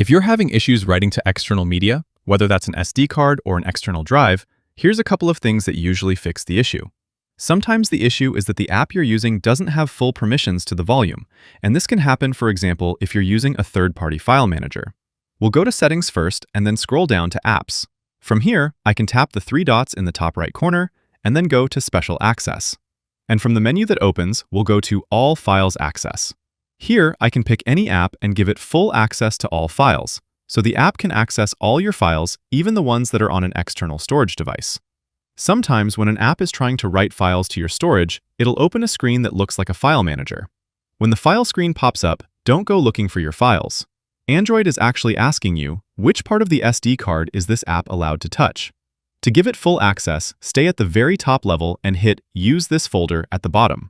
If you're having issues writing to external media, whether that's an SD card or an external drive, here's a couple of things that usually fix the issue. Sometimes the issue is that the app you're using doesn't have full permissions to the volume, and this can happen, for example, if you're using a third-party file manager. We'll go to Settings first and then scroll down to Apps. From here, I can tap the three dots in the top right corner and then go to Special Access. And from the menu that opens, we'll go to All Files Access. Here, I can pick any app and give it full access to all files, so the app can access all your files, even the ones that are on an external storage device. Sometimes when an app is trying to write files to your storage, it'll open a screen that looks like a file manager. When the file screen pops up, don't go looking for your files. Android is actually asking you, which part of the SD card is this app allowed to touch? To give it full access, stay at the very top level and hit Use this folder at the bottom.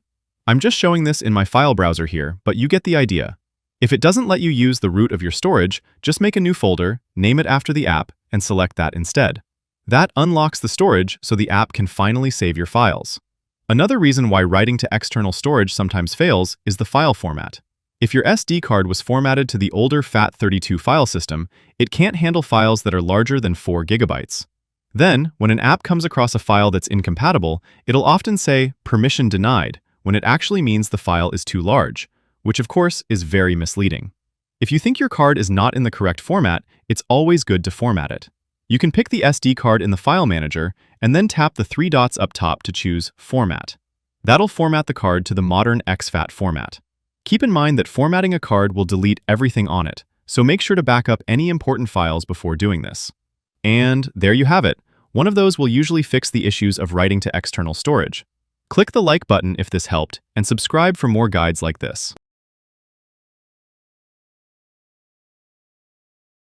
I'm just showing this in my file browser here, but you get the idea. If it doesn't let you use the root of your storage, just make a new folder, name it after the app, and select that instead. That unlocks the storage so the app can finally save your files. Another reason why writing to external storage sometimes fails is the file format. If your SD card was formatted to the older FAT32 file system, it can't handle files that are larger than 4 GB. Then, when an app comes across a file that's incompatible, it'll often say permission denied, when it actually means the file is too large, which of course is very misleading. If you think your card is not in the correct format, it's always good to format it. You can pick the SD card in the file manager and then tap the three dots up top to choose Format. That'll format the card to the modern exFAT format. Keep in mind that formatting a card will delete everything on it, so make sure to back up any important files before doing this. And there you have it. One of those will usually fix the issues of writing to external storage. Click the like button if this helped, and subscribe for more guides like this.